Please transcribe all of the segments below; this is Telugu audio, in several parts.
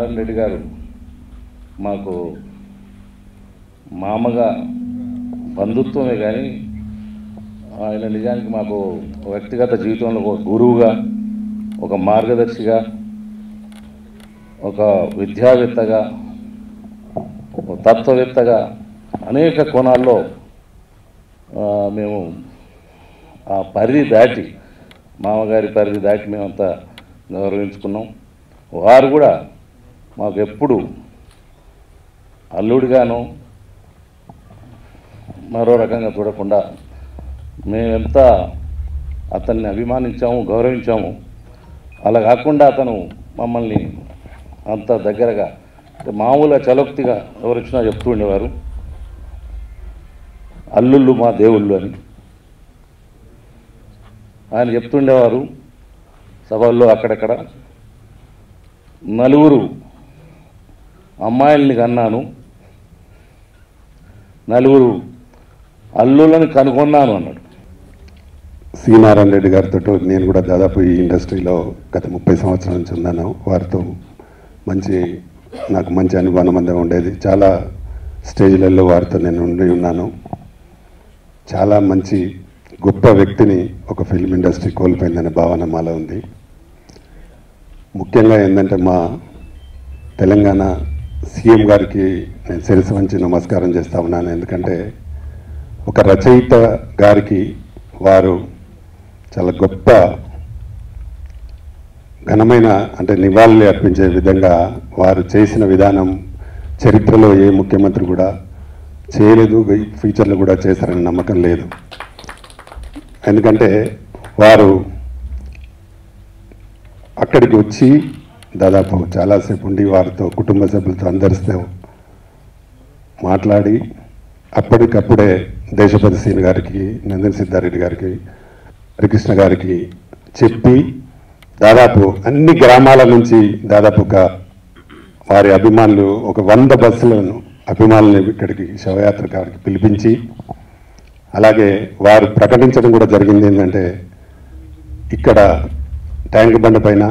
నారాయణ రెడ్డి గారు మాకు మామగా బంధుత్వమే కానీ ఆయన నిజానికి మాకు వ్యక్తిగత జీవితంలో ఒక గురువుగా, ఒక మార్గదర్శిగా, ఒక విద్యావేత్తగా, ఒక తత్వవేత్తగా అనేక కోణాల్లో మేము ఆ పరిధి దాటి, మామగారి పరిధి దాటి మేమంతా గౌరవించుకున్నాం. వారు కూడా మాకు ఎప్పుడు అల్లుడిగాను మరో రకంగా చూడకుండా మేమెంత అతన్ని అభిమానించాము, గౌరవించాము. అలా కాకుండా అతను మమ్మల్ని అంత దగ్గరగా, మామూలుగా చలోక్తిగా ఎవరు వచ్చినా చెప్తూ ఉండేవారు, అల్లుళ్ళు మా దేవుళ్ళు అని ఆయన చెప్తుండేవారు. సభల్లో అక్కడక్కడ నలుగురు అమ్మాయిల్ని కన్నాను, నలుగురు అల్లుళ్ళని కనుగొన్నాను అన్నాడు. సి నారాయణ రెడ్డి గారితో నేను కూడా దాదాపు ఈ ఇండస్ట్రీలో గత 30 సంవత్సరాల నుంచి ఉన్నాను. వారితో నాకు మంచి అనుబంధం ఉండేది. చాలా స్టేజ్లలో వారితో నేను ఉండి ఉన్నాను. చాలా మంచి గొప్ప వ్యక్తిని ఒక ఫిల్మ్ ఇండస్ట్రీ కోల్పోయిందనే భావన మాలో ఉంది. ముఖ్యంగా ఏంటంటే మా తెలంగాణ సీఎం గారికి నేను శిరస్సు వంచి నమస్కారం చేస్తా ఉన్నాను. ఎందుకంటే ఒక రచయిత గారికి వారు చాలా గొప్ప ఘనమైన నివాళులు అర్పించే విధంగా వారు చేసిన విధానం చరిత్రలో ఏ ముఖ్యమంత్రి కూడా చేయలేదు, ఫ్యూచర్లో కూడా చేశారని నమ్మకం లేదు. ఎందుకంటే వారు అక్కడికి వచ్చి దాదాపు చాలాసేపు ఉండి వారితో కుటుంబ సభ్యులతో అందరితో మాట్లాడి అప్పటికప్పుడే దేశపతి సీన్ గారికి, నందన్ సిద్ధారెడ్డి గారికి, హరికృష్ణ గారికి చెప్పి దాదాపు అన్ని గ్రామాల నుంచి దాదాపు వారి అభిమానులు 100 బస్సులను అభిమానులను ఇక్కడికి శవయాత్ర గారికి పిలిపించి, అలాగే వారు ప్రకటించడం కూడా జరిగింది ఏంటంటే ఇక్కడ ట్యాంక్ బండ్ పైన,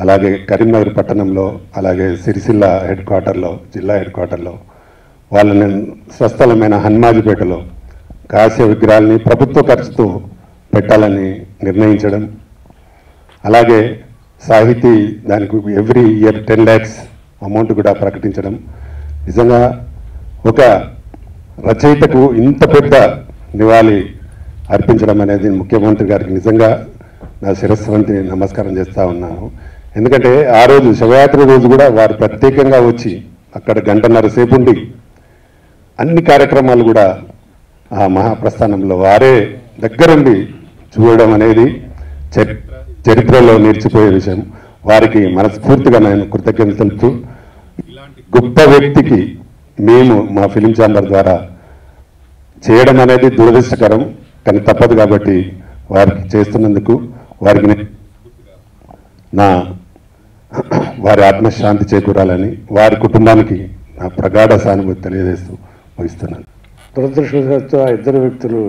అలాగే కరీంనగర్ పట్టణంలో, అలాగే సిరిసిల్ల హెడ్ క్వార్టర్లో, జిల్లా హెడ్ క్వార్టర్లో వాళ్ళని స్వస్థలమైన హన్మాజిపేటలో కాస్య విగ్రహాలని ప్రభుత్వ ఖర్చుతో పెట్టాలని నిర్ణయించడం, అలాగే సాహితీ దానికి ఎవ్రీ ఇయర్ 10 lakhs అమౌంట్ కూడా ప్రకటించడం. నిజంగా ఒక రచయితకు ఇంత పెద్ద నివాళి అర్పించడం అనేది ముఖ్యమంత్రి గారికి నిజంగా నా శిరస్సు వంటి నమస్కారం చేస్తూ ఉన్నాను. ఎందుకంటే ఆ రోజు శవయాత్ర రోజు కూడా వారు ప్రత్యేకంగా వచ్చి అక్కడ 1.5 సేపు ఉండి అన్ని కార్యక్రమాలు కూడా ఆ మహాప్రస్థానంలో వారే దగ్గరుండి చూడడం అనేది చరిత్రలో నిలిచిపోయే విషయం. వారికి మనస్ఫూర్తిగా నేను కృతజ్ఞతలు తెలుపుతూ, గొప్ప వ్యక్తికి మేము మా ఫిలిం ఛాంబర్ ద్వారా చేయడం అనేది దురదృష్టకరం, కానీ తప్పదు. కాబట్టి వారికి చేస్తున్నందుకు వారికి వారి ఆత్మశాంతి చేకూరాలని, వారి కుటుంబానికి నా ప్రగాఢ సానుభూతి తెలియజేస్తూ ముగిస్తున్నాను. దురదృష్టవశాత్తు ఆ ఇద్దరు వ్యక్తులు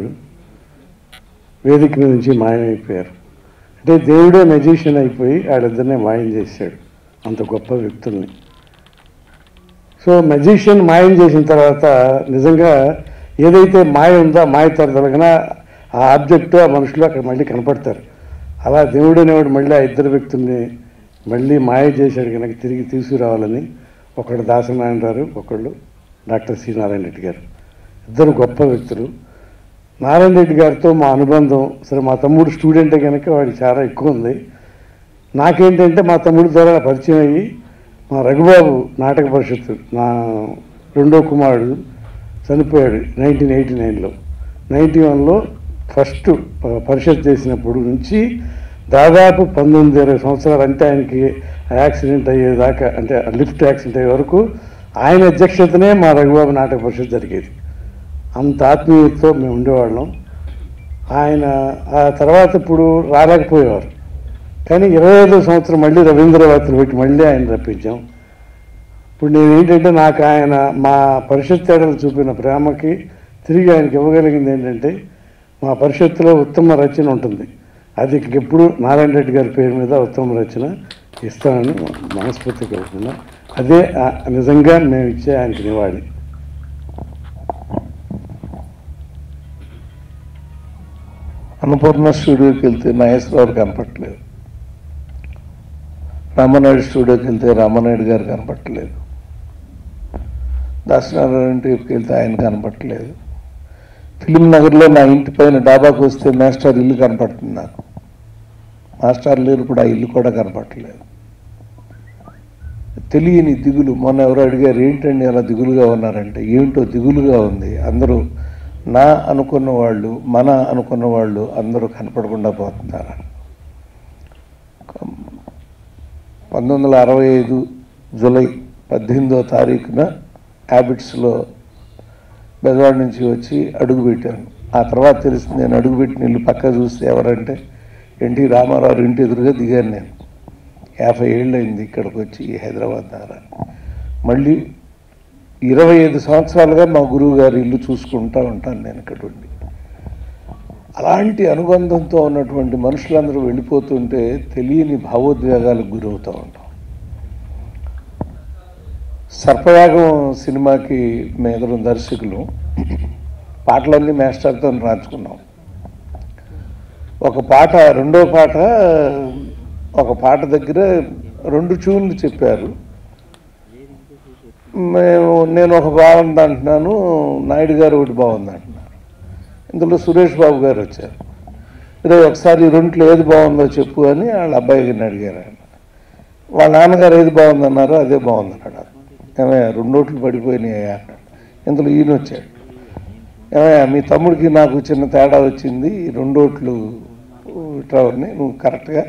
వేదిక నుంచి మాయమైపోయారు. అంటే దేవుడే మెజిషియన్ అయిపోయి వాళ్ళిద్దరినే మాయం చేశాడు, అంత గొప్ప వ్యక్తుల్ని. సో మెజిషియన్ మాయం చేసిన తర్వాత నిజంగా ఏదైతే మాయ ఉందో మాయ తరదలగిన ఆ ఆబ్జెక్టు ఆ మనుషులు అక్కడ మళ్ళీ కనపడతారు. అలా దేవుడు అనేవాడు మళ్ళీ ఆ ఇద్దరు వ్యక్తుల్ని మళ్ళీ మాయ చేశాడు కనుక తిరిగి తీసుకురావాలని, ఒకళ్ళు దాసనారాయణ గారు, ఒకళ్ళు డాక్టర్ సి నారాయణ రెడ్డి గారు, ఇద్దరు గొప్ప వ్యక్తులు. నారాయణ రెడ్డి గారితో మా అనుబంధం, సరే మా తమ్ముడు స్టూడెంటే కనుక వాడికి చాలా ఎక్కువ ఉంది. నాకేంటంటే మా తమ్ముడి ద్వారా పరిచయం అయ్యి మా రఘుబాబు నాటక పరిషత్తు, నా రెండో కుమారుడు చనిపోయాడు 1989లో. 91లో ఫస్ట్ పరిషత్ చేసినప్పుడు నుంచి దాదాపు 19-20 సంవత్సరాలు, అంటే ఆయనకి యాక్సిడెంట్ అయ్యేదాకా, అంటే లిఫ్ట్ యాక్సిడెంట్ అయ్యే వరకు ఆయన అధ్యక్షతనే మా రఘుబాబు నాటక పరిషత్ జరిగేది. అంత ఆత్మీయతతో మేము ఉండేవాళ్ళం. ఆయన ఆ తర్వాత ఇప్పుడు రాలేకపోయేవారు, కానీ 25వ సంవత్సరం మళ్ళీ రవీంద్రవాతులు పెట్టి మళ్ళీ ఆయన రప్పించాం. ఇప్పుడు నేను ఏంటంటే నాకు ఆయన మా పరిషత్ తేడలు చూపిన ప్రేమకి తిరిగి ఆయనకి ఇవ్వగలిగింది ఏంటంటే, మా పరిషత్తులో ఉత్తమ రచన ఉంటుంది, అది ఎప్పుడు నారాయణ రెడ్డి గారి పేరు మీద ఉత్తమ రచన ఇస్తానని మనస్ఫూర్తి కాకుండా అదే నిజంగా మేము ఇచ్చే ఆయనకి నివాళి. అన్నపూర్ణ స్టూడియోకి వెళ్తే నాగేశ్వరరావు కనపట్టలేదు, రామనాయుడు స్టూడియోకి వెళ్తే రామనాయుడు గారు కనపట్టలేదు, దాసనారాయణ టీవీకి వెళ్తే ఆయన కనపట్టలేదు, ఫిలిం నగర్లో నా ఇంటి పైన డాబాకు వస్తే మాస్టర్ ఇల్లు కనపడుతుంది నాకు. మాస్టర్ లేరు కూడా ఆ ఇల్లు కూడా కనపట్టలేదు. తెలియని దిగులు. మొన్న ఎవరో అడిగారు ఏంటండి అలా దిగులుగా ఉన్నారంటే, ఏమిటో దిగులుగా ఉంది. అందరూ నా అనుకున్న వాళ్ళు, మన అనుకున్న వాళ్ళు అందరూ కనపడకుండా పోతున్నారు. 1965 జూలై 18వ తారీఖున హ్యాబిట్స్లో బెజవాడ నుంచి వచ్చి అడుగుపెట్టాను. ఆ తర్వాత తెలిసింది నేను అడుగుపెట్టిన ఇల్లు పక్క చూస్తే ఎవరంటే ఎన్టీ రామారావు ఇంటి ఎదురుగా దిగాను. నేను 50 ఏళ్ళు అయింది ఇక్కడికి వచ్చి హైదరాబాద్ ద్వారా. మళ్ళీ 25 సంవత్సరాలుగా మా గురువు గారి ఇల్లు చూసుకుంటూ ఉంటాను నేను ఇక్కడ ఉండి. అలాంటి అనుబంధంతో ఉన్నటువంటి మనుషులందరూ వెళ్ళిపోతుంటే తెలియని భావోద్వేగాలకు గురవుతూ ఉంటాం. సర్పయాగం సినిమాకి మేదరు దర్శకులు పాటలన్నీ మాస్టర్తో రాసుకున్నాం. ఒక పాట, రెండో పాట, ఒక పాట దగ్గర 2 ట్యూన్లు చెప్పారు. నేను ఒక బాగుంది అంటున్నాను, నాయుడు గారు ఒకటి బాగుంది అంటున్నారు. ఇందులో సురేష్ బాబు గారు వచ్చారు. ఈరోజు ఒకసారి 2లో ఏది బాగుందో చెప్పు అని వాళ్ళ అబ్బాయి గారిని అడిగారు. ఆయన వాళ్ళ నాన్నగారు ఏది బాగుందన్నారో అదే బాగుందన్నాడు. ఏమయ్యా 2 నోట్లు పడిపోయినాయి అన్నాడు. ఇందులో ఈయన వచ్చాడు. ఏమయ్యా మీ తమ్ముడికి నాకు చిన్న తేడా వచ్చింది, 2 నోట్లు ఇట్రావని నువ్వు కరెక్ట్గా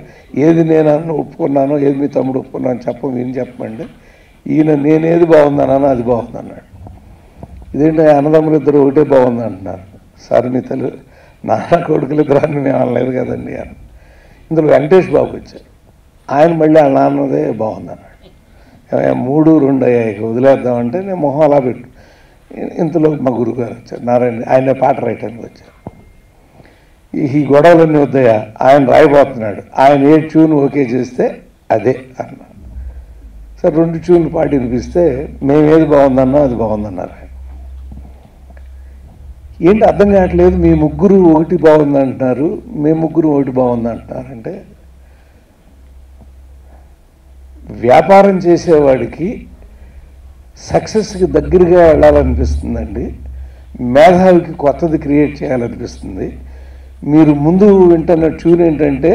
ఏది నేను ఒప్పుకున్నానో ఏది మీ తమ్ముడు ఒప్పుకున్నాను ఈయన చెప్పమండి. ఈయన నేనేది బాగుందన్నానో అది బాగుందన్నాడు. ఇదేంటి అన్నదమ్ములు ఇద్దరు ఒకటే బాగుంది అంటున్నారు. సార్ మీ నాన్న కొడుకులు ఇద్దరు అని మేము అనలేదు కదండి అని. ఇందులో వెంకటేష్ బాబు వచ్చారు. ఆయన మళ్ళీ ఆ నాన్నదే బాగుందన్నాడు. 3, 2 అయ్యాయి వదిలేద్దామంటే నేను మొహం అలా పెట్టు. ఇంతలో మా గురువుగారు వచ్చారు, నారాయణ, ఆయన పాట రాయటానికి వచ్చారు. ఈ గొడవలన్నీ వద్దయా, ఆయన రాయబోతున్నాడు, ఆయన ఏ ట్యూన్ ఓకే చేస్తే అదే అన్నాడు. సార్ 2 ట్యూన్లు పాటి వినిపిస్తే మేము ఏది బాగుందన్నా అది బాగుందన్నారు. ఆయన ఏంటి అర్థం కావట్లేదు, మీ ముగ్గురు ఒకటి బాగుందంటున్నారు, మేము ముగ్గురు ఒకటి బాగుందంటున్నారంటే వ్యాపారం చేసేవాడికి సక్సెస్కి దగ్గరగా వెళ్ళాలనిపిస్తుందండి, మేధావికి కొత్తది క్రియేట్ చేయాలనిపిస్తుంది. మీరు ముందు వింటున్న ట్యూన్ ఏంటంటే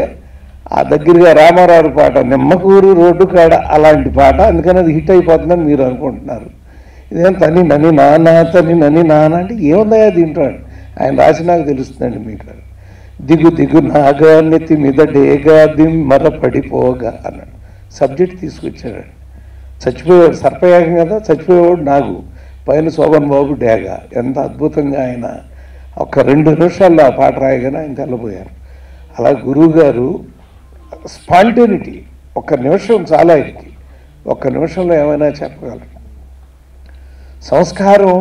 ఆ దగ్గరగా రామారావు పాట, నిమ్మకూరు రోడ్డు కాడ అలాంటి పాట, అందుకని అది హిట్ అయిపోతుందని మీరు అనుకుంటున్నారు. ఇదేం తని నని నాన్న తని నని నాన్న అంటే ఏముందయా దీంట్లో ఆయన రాసి నాకు తెలుస్తుందండి. మీకు దిగు దిగు నాగా నెత్తి మీద డేగా దిమ్మర పడిపోగా అన్నాడు. సబ్జెక్ట్ తీసుకొచ్చాడండి. చచ్చిపోయాడు, సర్పయాగం కదా, చచ్చిపోయేవాడు నాగు, పైన శోభన్ బాబు డేగా. ఎంత అద్భుతంగా ఆయన ఒక 2 నిమిషాల్లో ఆ పాట రాయగానే ఆయన తెల్లబోయారు. అలా గురువు గారు స్పాంటేనిటీ, 1 నిమిషం చాలా ఆయనకి, 1 నిమిషంలో ఏమైనా చెప్పగలరు. సంస్కారం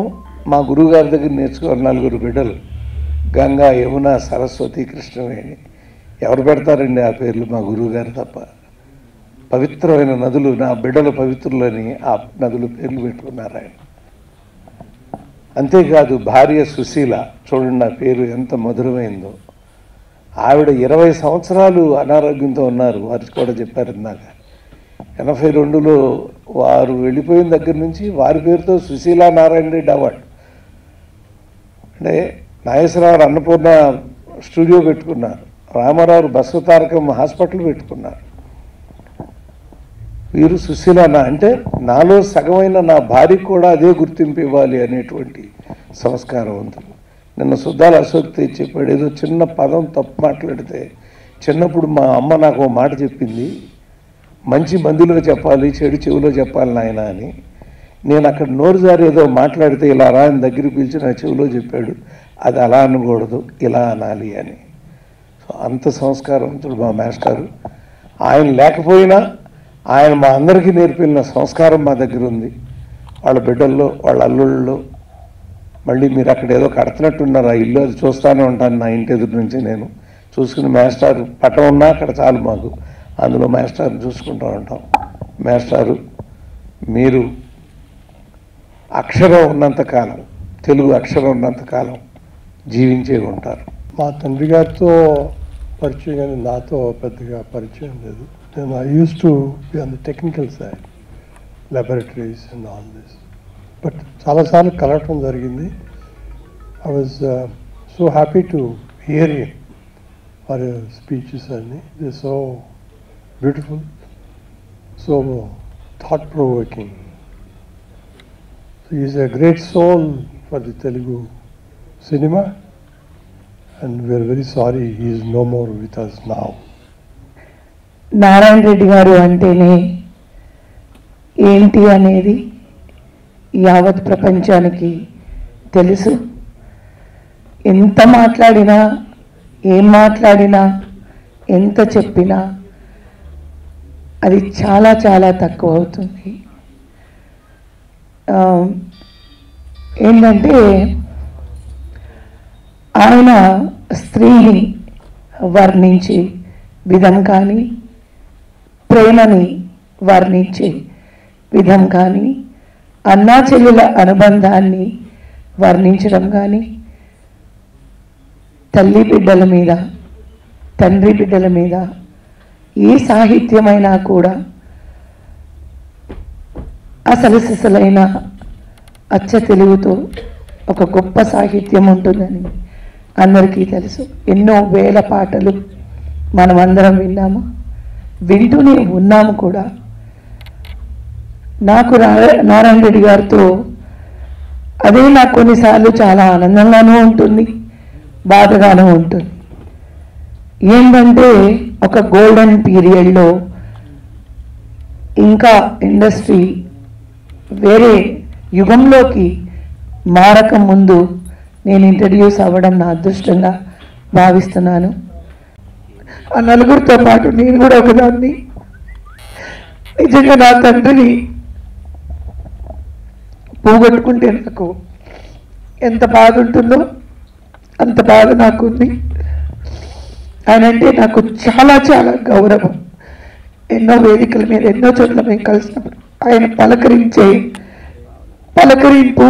మా గురువుగారి దగ్గర నేర్చుకోవాలి. 4 బిడ్డలు, గంగా, యమున, సరస్వతి, కృష్ణవేణి. ఎవరు పెడతారండి ఆ పేర్లు? మా గురువుగారు తప్ప. పవిత్రమైన నదులు, నా బిడ్డల పవిత్రులని ఆ నదులు పేర్లు పెట్టుకున్నారు ఆయన. అంతేకాదు భార్య సుశీల, చూడండి నా పేరు ఎంత మధురమైందో. ఆవిడ 20 సంవత్సరాలు అనారోగ్యంతో ఉన్నారు, వారికి కూడా చెప్పారు ఇందాక. 82లో వారు వెళ్ళిపోయిన దగ్గర నుంచి వారి పేరుతో సుశీలా నారాయణ రెడ్డి అవార్డు. అంటే నాగేశ్వరరావు అన్నపూర్ణ స్టూడియో పెట్టుకున్నారు, రామారావు బసవతారకం హాస్పిటల్ పెట్టుకున్నారు. వీరు సుశీల అంటే నాలో సగమైన నా భార్యకు కూడా అదే గుర్తింపు ఇవ్వాలి అనేటువంటి సంస్కారవంతులు. నిన్న సుద్దాల అశోక్ తేజ్ చెప్పాడు, ఏదో చిన్న పదం తప్పు మాట్లాడితే, చిన్నప్పుడు మా అమ్మ నాకు ఒక మాట చెప్పింది, మంచి మందిలో చెప్పాలి, చెడు చెవిలో చెప్పాలి నాయన అని. నేను అక్కడ నోరు జారి ఏదో మాట్లాడితే ఇలా రా అని దగ్గరికి పిలిచి నా చెవిలో చెప్పాడు, అది అలా అనకూడదు, ఇలా అనాలి అని. సో అంత సంస్కారవంతుడు మా మాస్టారు. ఆయన లేకపోయినా ఆయన మా అందరికీ నేర్పిన సంస్కారం మా దగ్గర ఉంది. వాళ్ళ బిడ్డల్లో, వాళ్ళ అల్లుళ్ళలో. మళ్ళీ మీరు అక్కడ ఏదో కడుతున్నట్టున్నారు ఆ ఇల్లు, అది చూస్తూనే ఉంటాను నా ఇంటి ఎదురు నుంచి. నేను చూసుకుని మాస్టర్ పట్టం ఉన్నా అక్కడ చాలు మాకు. అందులో మాస్టర్ని చూసుకుంటూ ఉంటాం. మాస్టారు మీరు అక్షరం ఉన్నంతకాలం, తెలుగు అక్షరం ఉన్నంతకాలం జీవించే ఉంటారు. మా తండ్రి గారితో పరిచయం కానీ నాతో పెద్దగా పరిచయం లేదు. నేను I use to be on the technical side, laboratories and all this. But చాలాసార్లు కలవటం జరిగింది. I was so happy to hear him for his speeches and they're so beautiful, so thought-provoking. So he is a great soul for the Telugu cinema and we are very sorry he is no more with us now. Narayana Reddy గారు అంటేనే ఏంటి అనేది యావత్ ప్రపంచానికి తెలుసు. ఎంత మాట్లాడినా, ఏం మాట్లాడినా, ఎంత చెప్పినా అది చాలా చాలా తక్కువ అవుతుంది. ఏంటంటే ఆయన స్త్రీని వర్ణించే విధం కానీ, ప్రేమని వర్ణించే విధం కానీ, అన్నా చెల్లెల అనుబంధాన్ని వర్ణించడం కానీ, తల్లి బిడ్డల మీద, తండ్రి బిడ్డల మీద ఏ సాహిత్యమైనా కూడా అసలు సిసలైన అచ్చ తెలుగుతో ఒక గొప్ప సాహిత్యం ఉంటుందని అందరికీ తెలుసు. ఎన్నో వేల పాటలు మనమందరం విన్నాము, వింటూనే ఉన్నాము కూడా. నాకు నారాయణ రెడ్డి గారితో అదే నాకు కొన్నిసార్లు చాలా ఆనందంగానూ ఉంటుంది, బాధగానూ ఉంటుంది. ఏంటంటే ఒక గోల్డెన్ పీరియడ్లో ఇంకా ఇండస్ట్రీ వేరే యుగంలోకి మారక ముందు నేను ఇంట్రడ్యూస్ అవ్వడం నా అదృష్టంగా భావిస్తున్నాను. ఆ నలుగురితో పాటు నేను కూడా ఒకదాన్ని. నిజంగా నా తండ్రిని పోగొట్టుకుంటే నాకు ఎంత బాధ ఉంటుందో అంత బాధ నాకు ఉంది. ఆయన అంటే నాకు చాలా చాలా గౌరవం. ఎన్నో వేదికల మీద, ఎన్నో చోట్ల మేము కలిసినప్పుడు ఆయన పలకరింపు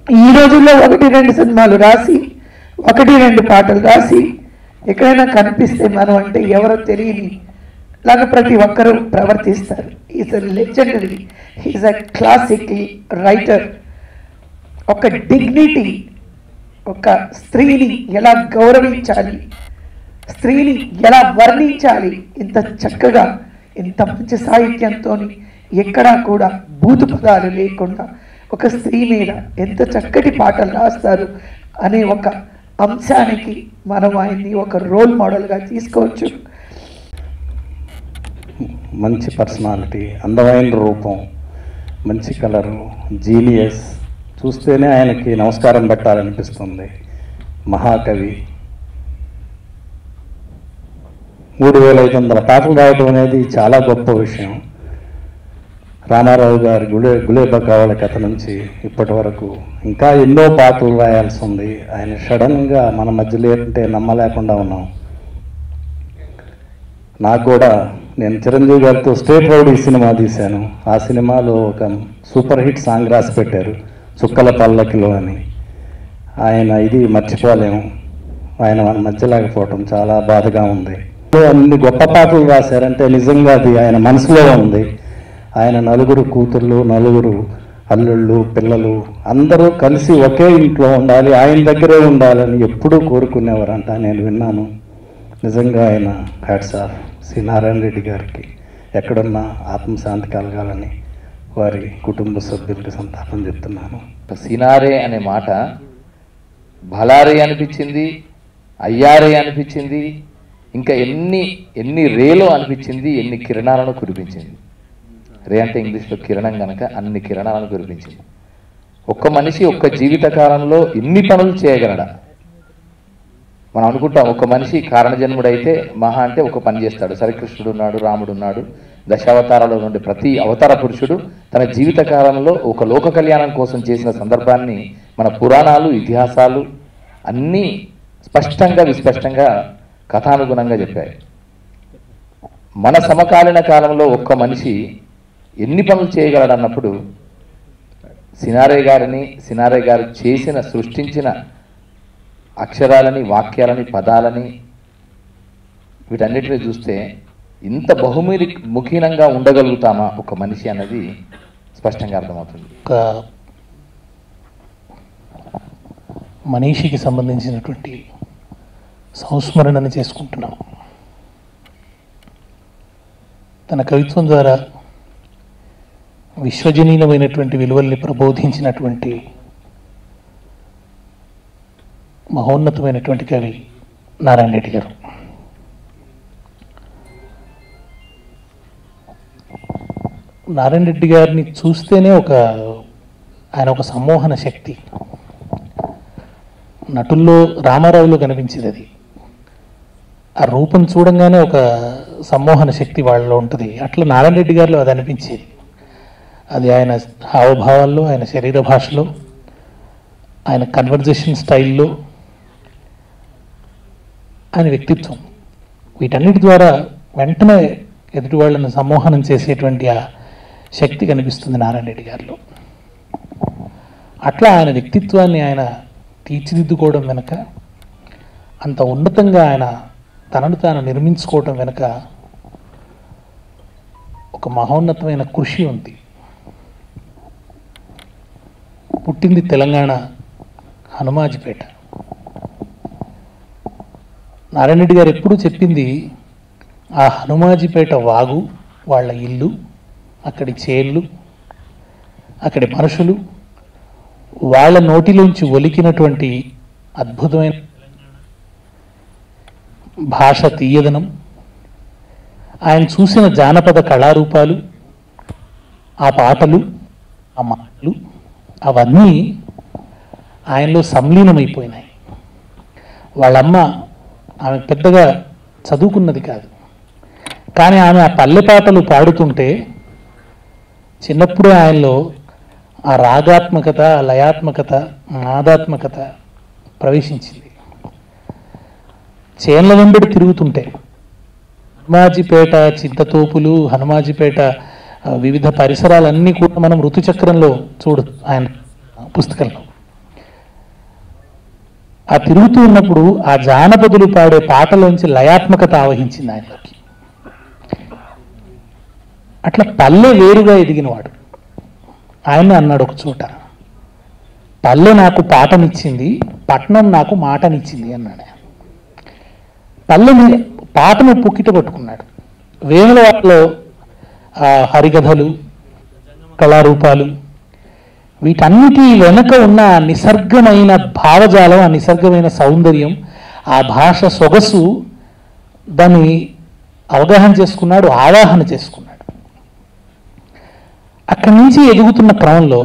ఈ రోజుల్లో 1-2 సినిమాలు రాసి, 1-2 పాటలు రాసి ఎక్కడైనా కనిపిస్తే మనం అంటే ఎవరో తెలియని లాగా ప్రతి ఒక్కరూ ప్రవర్తిస్తారు. Is a legendary, is a classic writer. ఒక డిగ్నిటీ, ఒక స్త్రీని ఎలా గౌరవించాలి, స్త్రీని ఎలా వర్ణించాలి, ఇంత చక్కగా, ఇంత మంచి సాహిత్యంతో ఎక్కడా కూడా బూతు పదాలు లేకుండా ఒక స్త్రీ మీద ఎంత చక్కటి పాటలు రాస్తారు అనే ఒక అంశానికి మనం ఆయన్ని ఒక రోల్ మోడల్గా తీసుకోవచ్చు. మంచి పర్సనాలిటీ, అందమైన రూపం, మంచి కలరు, జీనియస్. చూస్తేనే ఆయనకి నమస్కారం పెట్టాలనిపిస్తుంది. మహాకవి. 3500 పాటలు రాయటం అనేది చాలా గొప్ప విషయం. రామారావు గారి గులేబా కావాల కథ నుంచి ఇప్పటి వరకు ఇంకా ఎన్నో పాటలు రాయాల్సి ఉంది. ఆయన సడన్గా మన మధ్య లేకుంటే నమ్మలేకుండా ఉన్నాం. నాకు కూడా, నేను చిరంజీవి గారితో స్టేట్ రౌడీ సినిమా తీశాను. ఆ సినిమాలో ఒక సూపర్ హిట్ సాంగ్ రాసి పెట్టారు, చుక్కల పల్లకిలో అని. ఆయన ఇది మర్చిపోలేము. ఆయన మన మధ్య లేకపోవటం చాలా బాధగా ఉంది. అన్ని గొప్ప పాటలు రాశారంటే నిజంగా అది ఆయన మనసులో ఉంది. ఆయన 9 కూతుర్లు, 9 అల్లుళ్ళు, పిల్లలు అందరూ కలిసి ఒకే ఇంట్లో ఉండాలి, ఆయన దగ్గరే ఉండాలని ఎప్పుడూ కోరుకునేవారంట. నేను విన్నాను. నిజంగా ఆయన హ్యాట్స్ ఆఫ్. శ్రీ నారాయణ రెడ్డి గారికి ఎక్కడున్నా ఆత్మశాంతి కలగాలని వారి కుటుంబ సభ్యులకి సంతాపం చెప్తున్నాను. సినారే అనే మాట భలారే అనిపించింది, అయ్యారే అనిపించింది, ఇంకా ఎన్ని రేలో అనిపించింది, ఎన్ని కిరణాలను కురిపించింది. రే అంటే ఇంగ్లీష్లో కిరణం కనుక అన్ని కిరణాలను కురిపించింది. ఒక్క మనిషి ఒక్క జీవితకాలంలో ఇన్ని పనులు చేయగలడా? మనం అనుకుంటాం ఒక మనిషి కారణజన్ముడైతే మహా అంటే ఒక పని చేస్తాడు. సరే, కృష్ణుడు ఉన్నాడు, రాముడు ఉన్నాడు, దశావతారాల్లో నుండి ప్రతి అవతార పురుషుడు తన జీవిత కాలంలో ఒక లోక కళ్యాణం కోసం చేసిన సందర్భాన్ని మన పురాణాలు, ఇతిహాసాలు అన్నీ స్పష్టంగా విస్పష్టంగా కథానుగుణంగా చెప్పాయి. మన సమకాలీన కాలంలో ఒక్క మనిషి ఎన్ని పనులు చేయగలడు అన్నప్పుడు సినారే గారు చేసిన సృష్టించిన అక్షరాలని, వాక్యాలని, పదాలని వీటన్నిటిని చూస్తే ఇంత బహుముఖీనంగా ఉండగలుగుతామా ఒక మనిషి అన్నది స్పష్టంగా అర్థమవుతుంది. ఒక మనీషికి సంబంధించినటువంటి సంస్మరణని చేసుకుంటున్నాం. తన కవిత్వం ద్వారా విశ్వజనీయమైనటువంటి విలువల్ని ప్రబోధించినటువంటి మహోన్నతమైనటువంటి కవి నారాయణ రెడ్డి గారు. నారాయణ రెడ్డి గారిని చూస్తేనే ఆయన ఒక సమ్మోహన శక్తి. నటుల్లో రామారావులో కనిపించేది అది. ఆ రూపం చూడంగానే ఒక సమ్మోహన శక్తి వాళ్ళలో ఉంటుంది. అట్లా నారాయణ రెడ్డి గారిలో అది అనిపించేది. అది ఆయన హావభావాల్లో, ఆయన శరీర భాషలో, ఆయన కన్వర్జేషన్ స్టైల్లో, ఆయన వ్యక్తిత్వం, వీటన్నిటి ద్వారా వెంటనే ఎదుటి వాళ్ళని సమ్మోహనం చేసేటువంటి ఆ శక్తి కనిపిస్తుంది నారాయణ రెడ్డి గారిలో. అట్లా ఆయన వ్యక్తిత్వాన్ని ఆయన తీర్చిదిద్దుకోవడం వెనుక, అంత ఉన్నతంగా ఆయన తనను తాను నిర్మించుకోవడం వెనుక ఒక మహోన్నతమైన కృషి ఉంది. పుట్టింది తెలంగాణ హనుమాజిపేట. నారాయణ రెడ్డి గారు ఎప్పుడూ చెప్పింది ఆ హనుమాజిపేట వాగు, వాళ్ళ ఇల్లు, అక్కడి చేళ్ళు, అక్కడి మనుషులు, వాళ్ళ నోటిలోంచి ఒలికినటువంటి అద్భుతమైన భాష తీయదనం, ఆయన చూసిన జానపద కళారూపాలు, ఆ పాటలు, ఆ మాటలు, అవన్నీ ఆయనలో సంలీనమైపోయినాయి. వాళ్ళమ్మ, ఆమె పెద్దగా చదువుకున్నది కాదు, కానీ ఆమె ఆ పల్లె పాటలు పాడుతుంటే చిన్నప్పుడే ఆయనలో ఆ రాగాత్మకత, లయాత్మకత, నాదాత్మకత ప్రవేశించింది. చేన్ల వెంబడి తిరుగుతుంటే హనుమాజిపేట చింతతోపులు, హనుమాజిపేట వివిధ పరిసరాలన్నీ కూడా మనం ఋతుచక్రంలో చూడొచ్చు ఆయన పుస్తకంలో. ఆ తిరుగుతూ ఉన్నప్పుడు ఆ జానపదులు పాడే పాటలోంచి లయాత్మకత ఆవహించింది ఆయనలోకి. అట్లా పల్లె వేరుగా ఎదిగినవాడు. ఆయన అన్నాడు ఒక చోట, పల్లె నాకు పాటనిచ్చింది, పట్నం నాకు మాటనిచ్చింది అన్నాడు. పల్లెని పాటను పుక్కిట పట్టుకున్నాడు. వేములవాడలో హరికథలు, కళారూపాలు, వీటన్నిటి వెనుక ఉన్న నిసర్గమైన భావజాలం, ఆ నిసర్గమైన సౌందర్యం, ఆ భాష సొగసు, దాన్ని అవగాహన చేసుకున్నాడు, ఆవాహన చేసుకున్నాడు. అక్కడి నుంచి ఎదుగుతున్న క్రమంలో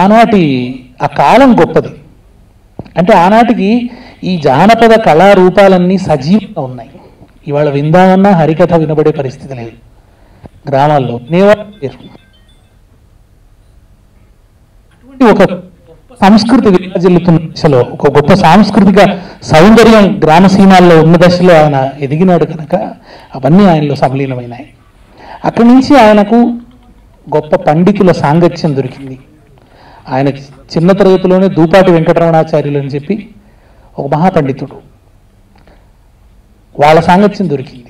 ఆనాటి ఆ కాలం గొప్పది. అంటే ఆనాటికి ఈ జానపద కళారూపాలన్నీ సజీవంగా ఉన్నాయి. ఇవాళ విందామన్నా హరికథ వినబడే పరిస్థితి లేదు. గ్రామాల్లో ఒక సంస్కృతి విరాజిల్లుతున్న దశలో, ఒక గొప్ప సాంస్కృతిక సౌందర్యం గ్రామసీమాల్లో ఉన్న దశలో ఆయన ఎదిగినాడు కనుక అవన్నీ ఆయనలో సంలీనమైనాయి. అక్కడి నుంచి ఆయనకు గొప్ప పండితుల సాంగత్యం దొరికింది. ఆయన చిన్న తరగతిలోనే దూపాటి వెంకటరమణాచార్యులు అని చెప్పి ఒక మహాపండితుడు, వాళ్ళ సాంగత్యం దొరికింది.